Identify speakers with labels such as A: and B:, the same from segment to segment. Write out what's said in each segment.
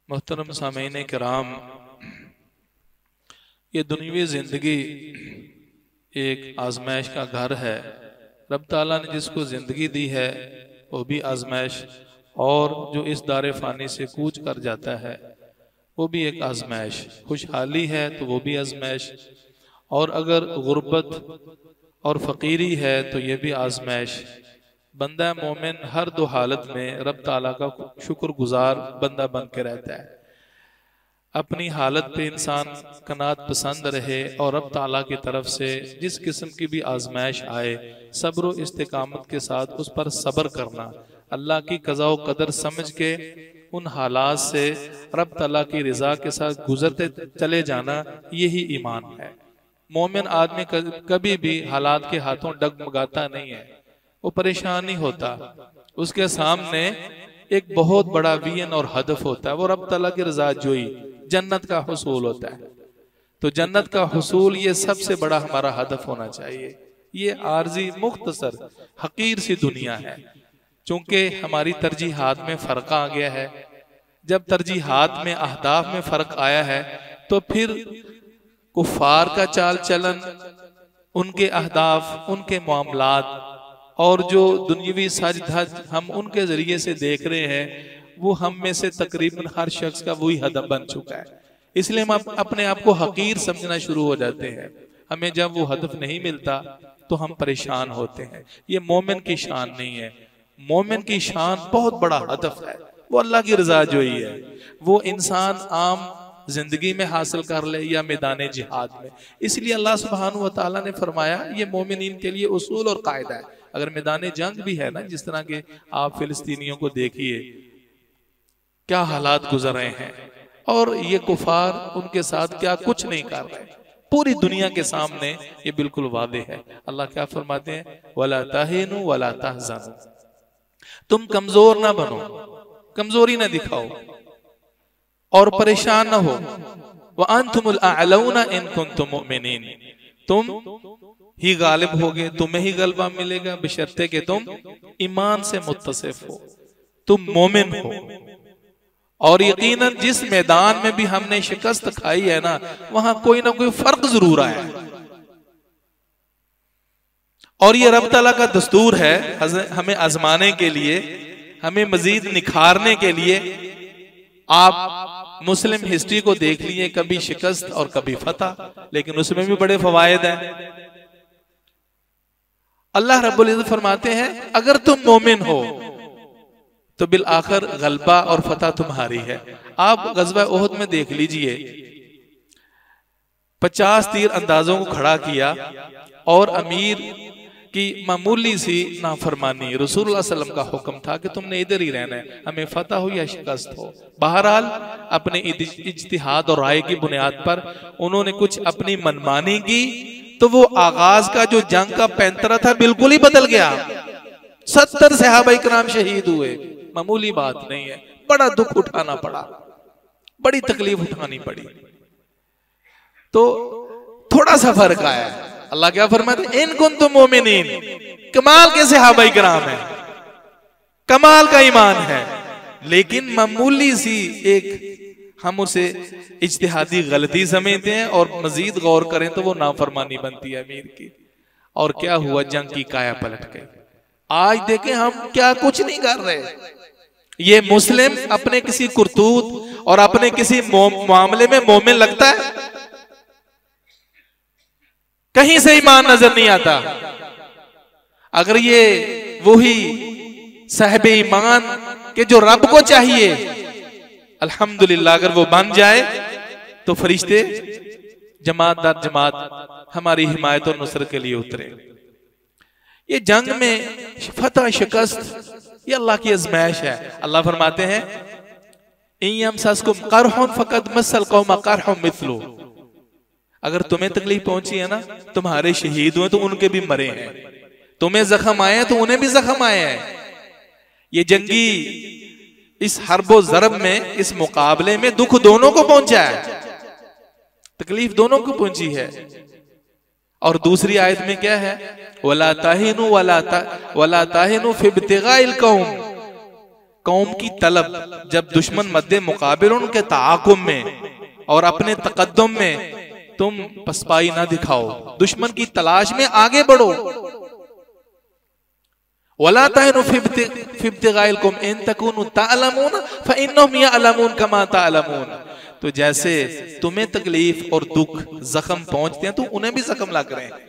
A: मोहतरम सामीन किराम, ये दुनियावी ज़िंदगी एक आजमाइश का घर है। रब ताला ने जिसको ज़िंदगी दी है वो भी आजमाइश, और जो इस दारे फ़ानी से कूच कर जाता है वो भी एक आजमाइश। खुशहाली है तो वो भी आजमाइश, और अगर गुर्बत और फ़कीरी है तो ये भी आजमाइश। बंदा मोमिन हर दो हालत में रब ताला का शुक्रगुजार बंदा बन के रहता है। अपनी हालत पे इंसान कनात पसंद रहे और रब ताला की तरफ से जिस किस्म की भी आजमाइश आए, सब्र व इस्तिकामत के साथ उस पर सब्र करना, अल्लाह की कज़ा व कदर समझ के उन हालात से रब ताला की रज़ा के साथ गुजरते चले जाना, यही ईमान है। मोमिन आदमी कभी भी हालात के हाथों डगमगाता नहीं है, वो परेशान नहीं होता। उसके सामने एक बहुत बड़ा विजन और हदफ होता है, वो रब ताला की रज़ा जोई, जन्नत का हुसूल होता है। तो जन्नत का हुसूल ये सबसे बड़ा हमारा हदफ होना चाहिए। ये आर्जी मुख्तसर हकीर सी दुनिया है। चूंकि हमारी तरजीहात में फर्क आ गया है, जब तरजीहात में अहदाफ में फर्क आया है तो फिर कुफार का चाल चलन, उनके अहदाफ, उनके मामलात और जो दुनियावी साज धज हम उनके जरिए से देख रहे हैं, वो हम में से तकरीबन हर शख्स का वही हदफ बन चुका है। इसलिए हम अपने आप को हकीर समझना शुरू हो जाते हैं। हमें जब वो हदफ नहीं मिलता तो हम परेशान होते हैं। ये मोमिन की शान नहीं है। मोमिन की शान बहुत बड़ा हदफ है, वो अल्लाह की रजा जोई है। वो इंसान आम जिंदगी में हासिल कर ले या मैदान जिहाद में। इसलिए अल्लाह सुब्हानहू व तआला ने फरमाया ये मोमिनीन के लिए उसूल और कायदा है। अगर मैदान जंग भी है ना, जिस तरह के आप फिलिस्तीनियों को देखिए क्या हालात गुजर रहे हैं, और ये कुफार उनके साथ क्या कुछ नहीं कर रहे, पूरी दुनिया के सामने ये बिल्कुल वादे है। अल्लाह क्या फरमाते हैं, वला ताहिनु वला तहज़नु, तुम कमजोर ना बनो, कमजोरी ना दिखाओ और परेशान ना हो। व अंतुमुल अअलौना इन कुंतुम मुमिनीन, तुम ही गालिब होगे, तुम्हें ही गलबा मिलेगा बशर्ते कि तुम ईमान से मुत्तसिफ हो, तुम मोमिन हो। और यकीनन जिस मैदान में भी हमने शिकस्त खाई है ना, वहां कोई ना कोई फर्क जरूर आया। और ये रब ताला का दस्तूर है हमें आजमाने के लिए, हमें मजीद निखारने के लिए। आप मुस्लिम हिस्ट्री को देख लिए, कभी शिकस्त और कभी फतह, लेकिन उसमें भी बड़े फवायद हैं। अल्लाह रब्बुल इज्जत फरमाते हैं अगर तुम मोमिन हो तो बिल आखिर गलबा और फतह तुम्हारी है। आप गज़वा ओहद में देख लीजिए, 50 तीर अंदाजों को खड़ा किया और अमीर की मामूली सी नाफरमानी, रसूलुल्लाह सल्लल्लाहु अलैहि वसल्लम का हुक्म था कि तुमने इधर ही रहना है, हमें फतह हो या शिकस्त हो। बहरहाल अपने इज्तिहाद और राय की बुनियाद पर उन्होंने कुछ अपनी मनमानी की, तो वो आगाज का जो जंग का पैंतरा था बिल्कुल ही बदल गया। 70 सहाबा इकराम शहीद हुए, मामूली बात नहीं है। बड़ा दुख उठाना पड़ा, बड़ी तकलीफ उठानी पड़ी। तो थोड़ा सा फर्क आया। अल्लाह क्या फरमाते, इन कुंतुम मोमिनीन, कमाल के सहाबा इकराम है, कमाल का ईमान है, लेकिन मामूली सी एक हम उसे इज्तिहादी गलती समझते हैं और मजीद गौर करें तो वो नाफरमानी बनती है अमीर की। और क्या हुआ, जंग की काया पलट गई। आज देखें हम क्या कुछ नहीं कर रहे। ये मुस्लिम अपने किसी कुर्तूत और अपने किसी मामले में मोमिन लगता है, कहीं से ईमान नजर नहीं आता। अगर ये वही साहिब ईमान के जो रब को चाहिए, अल्हम्दुलिल्लाह अगर वो बन जाए तो फरिश्ते जमात दर जमात हमारी हिमायत और नुसरत के लिए उतरे। ये जंग में फतह शिकस्त ये अल्लाह की आजमाइश है। अल्लाह फरमाते हैं अगर तुम्हें तकलीफ पहुंची है ना, तुम्हारे शहीद हुए तो उनके भी मरे हैं, तुम्हें जख्म आए हैं तो उन्हें भी जख्म आए हैं। ये जंगी इस हरबो जरब में, इस मुकाबले में दुख दोनों को पहुंचा है, तकलीफ दोनों को पहुंची है। और दूसरी आयत में क्या है, वला ताहिनु वला ताहिनु फी इब्तिगाइल कौम, कौम की तलब, जब दुश्मन मद्दे मुकाबिल उनके ताकुम में और अपने तकद्दुम में तुम पसपाई ना दिखाओ, दुश्मन की तलाश में आगे बढ़ो। वला तहनु फी इब्तिगाइकुम इन तकुनु तअलमून फइन्नहुम यअलमून कमा तअलमून। तो जैसे तुम्हें तकलीफ और दुख जख्म पहुंचते हैं तो उन्हें भी जख्म लग रहे हैं,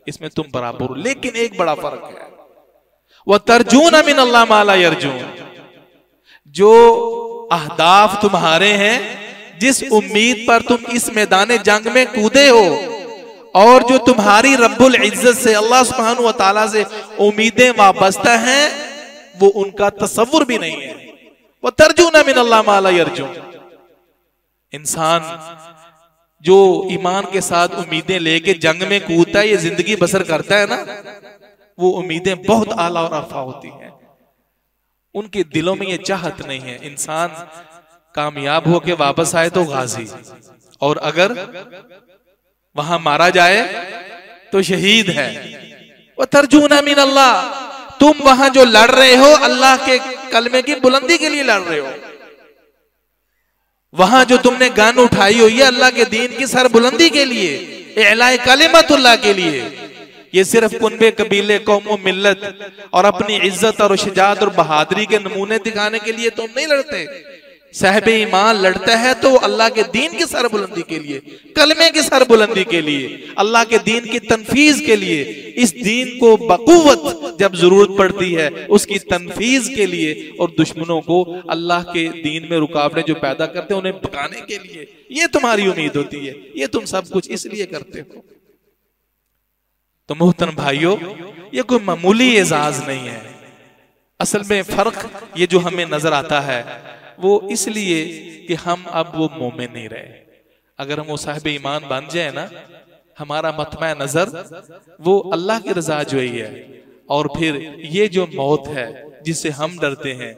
A: इसमें तुम बराबर हो। लेकिन एक बड़ा फर्क है, वह तरजून मिन अल्लाह मा ला यरजून, जो अहदाफ तुम्हारे हैं, जिस उम्मीद पर तुम इस मैदान जंग में कूदे हो, और जो तुम्हारी रब्बुल इज्जत से अल्लाह सुब्हानहू व तआला से उम्मीदें वाबस्ता हैं, वो उनका तसव्वुर भी नहीं है। वह तरजून मिन अल्लाह मा ला यरजून। इंसान जो ईमान के साथ उम्मीदें लेके जंग में कूदता है, ये जिंदगी बसर करता है ना, वो उम्मीदें बहुत आला और अरफा होती हैं। उनके दिलों में ये चाहत नहीं है इंसान कामयाब होके वापस आए तो गाजी, और अगर वहां मारा जाए तो शहीद है। वह तरजूना मिन अल्लाह, तुम वहां जो लड़ रहे हो अल्लाह के कलमे की बुलंदी के लिए लड़ रहे हो। वहां जो तुमने गन उठाई हुई है अल्लाह के दीन की सरबुलंदी के लिए, इलाए कलिमतुल्लाह के लिए। ये सिर्फ कुनबे कबीले कौम मिल्लत और अपनी इज्जत और शुजाअत और बहादुरी के नमूने दिखाने के लिए तुम नहीं लड़ते। साहिबे ईमान लड़ता है तो अल्लाह के दीन की सरबुलंदी के लिए, कलमे की सरबुलंदी के लिए, अल्लाह के दीन की तनफीज के लिए, इस दीन को बकुव्वत जब जरूरत पड़ती है उसकी तनफीज के लिए, और दुश्मनों को अल्लाह के दीन में रुकावटें जो पैदा करते हैं उन्हें भगाने के लिए। ये तुम्हारी उम्मीद होती है, ये तुम सब कुछ इसलिए करते हो। तो मोहतरम भाइयों, ये कोई मामूली एजाज नहीं है। असल में फर्क ये जो हमें नजर आता है वो इसलिए कि हम अब वो मोमिन नहीं रहे। अगर हम वो साहिब ईमान बन जाए ना, हमारा मतमा नजर वो अल्लाह की रजा जोई है, और फिर ये जो मौत है जिससे हम डरते हैं,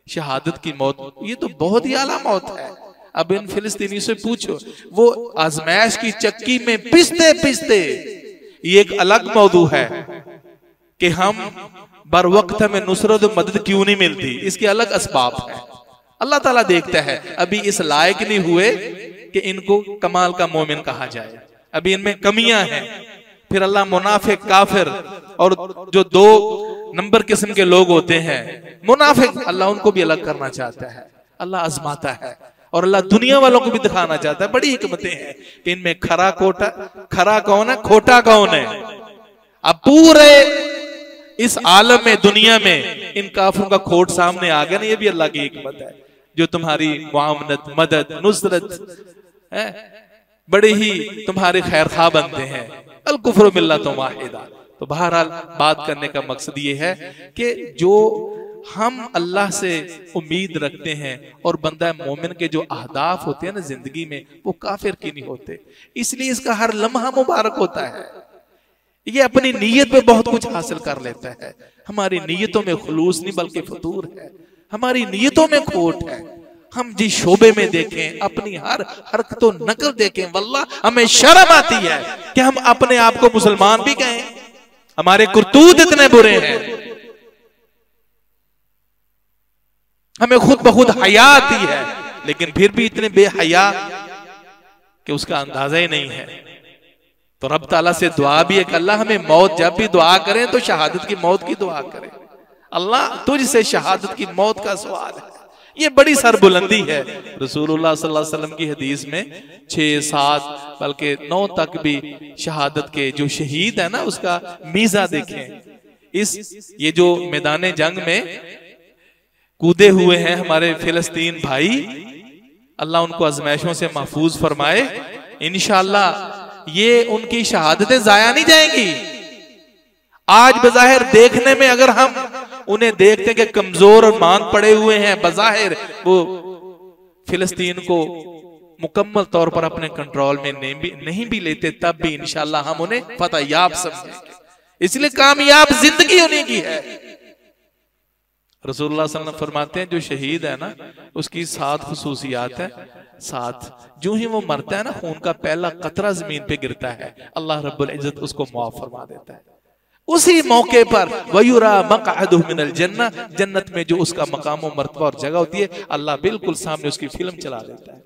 A: शहादत की मौत, ये तो बहुत ही आला मौत है। अब इन फिलिस्तीनी से पूछो, वो आजमाइश की चक्की में पिसते पिसते, ये एक अलग मौजू है कि हम बर वक्त हमें नुसरत और मदद क्यों नहीं मिलती, इसके अलग असबाब है। अल्लाह ताला देखता है, अभी इस लायक नहीं हुए कि इनको कमाल का मोमिन कहा जाए, अभी इनमें कमियां हैं। फिर अल्लाह मुनाफिक, काफिर और जो 2 नंबर किस्म के लोग होते हैं मुनाफिक, अल्लाह उनको भी अलग करना चाहता है। अल्लाह आजमाता है और अल्लाह दुनिया वालों को भी दिखाना चाहता है। बड़ी हिकमतें हैं कि इनमें खरा कौन है, खोटा कौन है। अब पूरे इस आलम में, दुनिया में इन काफिरों का खोट सामने आ गया ना, ये भी अल्लाह की हिकमत है, जो तुम्हारी मुआवनत, मदद, नुसरत है, बड़े ही तुम्हारे खैर खा बनते हैं। अल कुफ्र मिल्लतुन वाहिदा। तो बहरहाल बात करने का मकसद ये है कि जो हम अल्लाह से उम्मीद रखते हैं और बंदा मोमिन के जो अहदाफ होते हैं ना जिंदगी में, वो काफिर की नहीं होते। इसलिए इसका हर लम्हा मुबारक होता है। ये अपनी नीयत में बहुत कुछ हासिल कर लेता है। हमारी नीयतों में खुलूस नहीं बल्कि फतूर है, हमारी नीयतों में खोट है। हम जिस शोबे में देखें, अपनी हर हरकतों नकल देखें, वल्लाह हमें शर्म आती है कि हम अपने आप को मुसलमान भी कहें। हमारे कुर्तूत इतने बुरे हैं, हमें खुद ब खुद हया आती है, लेकिन फिर भी इतने बेहया कि उसका अंदाजा ही नहीं है। तो रब ताला से दुआ भी है कि अल्लाह हमें मौत, जब भी दुआ करें तो शहादत की मौत की दुआ करें। अल्लाह तुझसे शहादत की मौत का सवाल है। ये बड़ी सरबुलंदी है। रसूलुल्लाह सल्लल्लाहु अलैहि वसल्लम की हदीस में 6, 7 बल्कि 9 तक भी शहादत के जो शहीद है ना, उसका मीज़ा देखें। ये जो मैदान जंग में कूदे हुए हैं हमारे फिलिस्तीन भाई, अल्लाह उनको आजमाइशों से महफूज फरमाए। इंशाअल्लाह ये उनकी शहादतें जाया नहीं जाएंगी। आज बज़ाहिर देखने में अगर हम उन्हें देखते हैं कि कमजोर और मांग पड़े हुए हैं, बज़ाहिर वो फिलिस्तीन को मुकम्मल तौर पर अपने कंट्रोल में नहीं भी लेते, तब भी इंशाअल्लाह हम उन्हें फतहयाब समझेंगे। इसलिए कामयाब जिंदगी उन्हीं की है। रसूलुल्लाह सल्लल्लाहु अलैहि वसल्लम फरमाते हैं जो शहीद है ना, उसकी 7 खुसूसियात है। 7 जो ही वो मरता है ना, खून का पहला कतरा जमीन पे गिरता है, अल्लाह रब्बुल इज्जत उसको मुआफ फरमा देता है। उसी मौके पर वयुरा मक़अदुहु मिनल जन्ना, जन्नत में जो उसका मकाम और मर्तबा और जगह होती है, अल्लाह बिल्कुल सामने उसकी फिल्म चला देता है,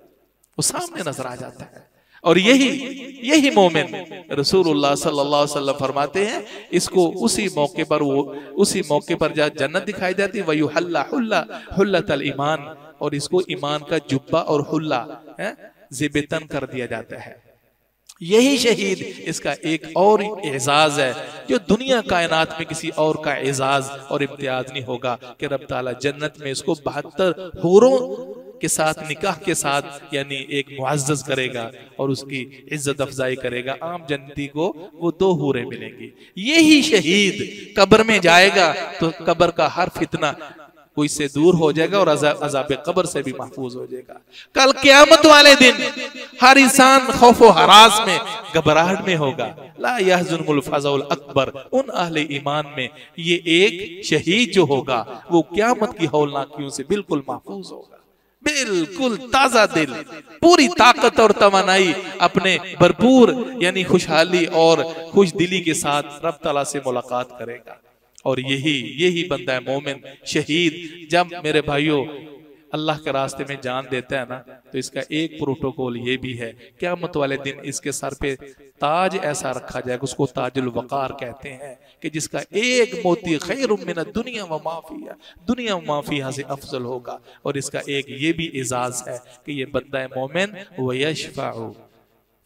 A: वो सामने नजर आ जाता है। और यही मोमिन रसूलुल्लाह सल्लल्लाहु अलैहि वसल्लम फरमाते हैं, इसको उसी मौके पर जहाँ जन्नत दिखाई जाती है, वयुहल्ला हुल्लतल ईमान, और इसको ईमान का जुब्बा और हुल्ला ज़िबतन कर दिया जाता है। यही शहीद इसका एक और एजाज है जो दुनिया कायनात में किसी और का एजाज और इम्तियाज नहीं होगा, कि रब ताला जन्नत में इसको 72 हूरों के साथ निकाह के साथ यानी एक मुअज़्ज़ज़ करेगा और उसकी इज्जत अफजाई करेगा। आम जन्नती को वो 2 हूरें मिलेंगी। यही शहीद कब्र में जाएगा तो कब्र का हर फितना कोई से दूर हो जाएगा और अज़ाब कब्र से भी महफूज हो जाएगा। कल क़यामत वाले दिन हर इंसान खौफ व हरास में, घबराहट में होगा। ला यहज़ुनुहुल फ़ज़उल अकबर, उन अहले ईमान में ये एक शहीद जो होगा वो क़यामत की हौलनाकियों से बिल्कुल महफूज होगा, बिल्कुल ताजा दिल, पूरी ताकत और तवानाई अपने भरपूर यानी खुशहाली और खुश दिली के साथ रब ताला से मुलाकात करेगा। और यही बंदा है मोमिन शहीद। जब मेरे भाइयों अल्लाह के रास्ते में जान देता है ना, तो इसका एक प्रोटोकॉल ये भी है, क़यामत वाले दिन इसके सर पे ताज ऐसा रखा जाएगा, उसको ताजुल वक़ार कहते हैं, कि जिसका एक मोती खैरुम मिनद दुनिया व माफिया, दुनिया व माफिया से अफजल होगा। और इसका एक ये भी एजाज है कि ये बंदा है मोमिन व यशफ़अउ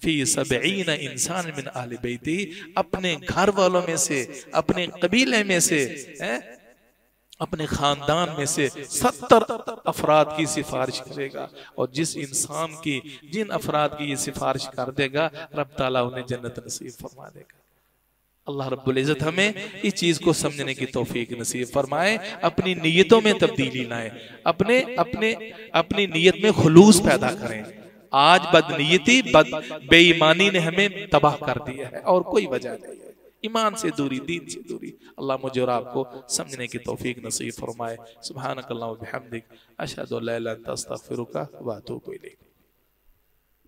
A: फी 70 इंसान मिन अहले बैती, अपने घर वालों में से, अपने कबीले में से, अपने खानदान में से 70 अफराद की सिफारिश करेगा। और जिन अफराद की ये सिफारिश कर देगा, रब ताला उन्हें जन्नत नसीब फरमा देगा। अल्लाह रब्बुल इज़्ज़त हमें इस चीज को समझने की तौफीक नसीब फरमाए, अपनी नीयतों में तब्दीली लाए, अपनी नीयत में खुलूस पैदा करें। आज बदनीयती बेईमानी ने हमें तबाह कर दिया है और कोई वजह नहीं है, ईमान से दूरी, दीन से दूरी। अल्लाह मुझे और आपको समझने की तौफीक नसीब फरमाए। सुब्हानकल्लाह व बिहम्दिक, अशहदु अल्ला इलाहा इल्ला अंता, अस्तगफिरुका व अतूबु इलैक।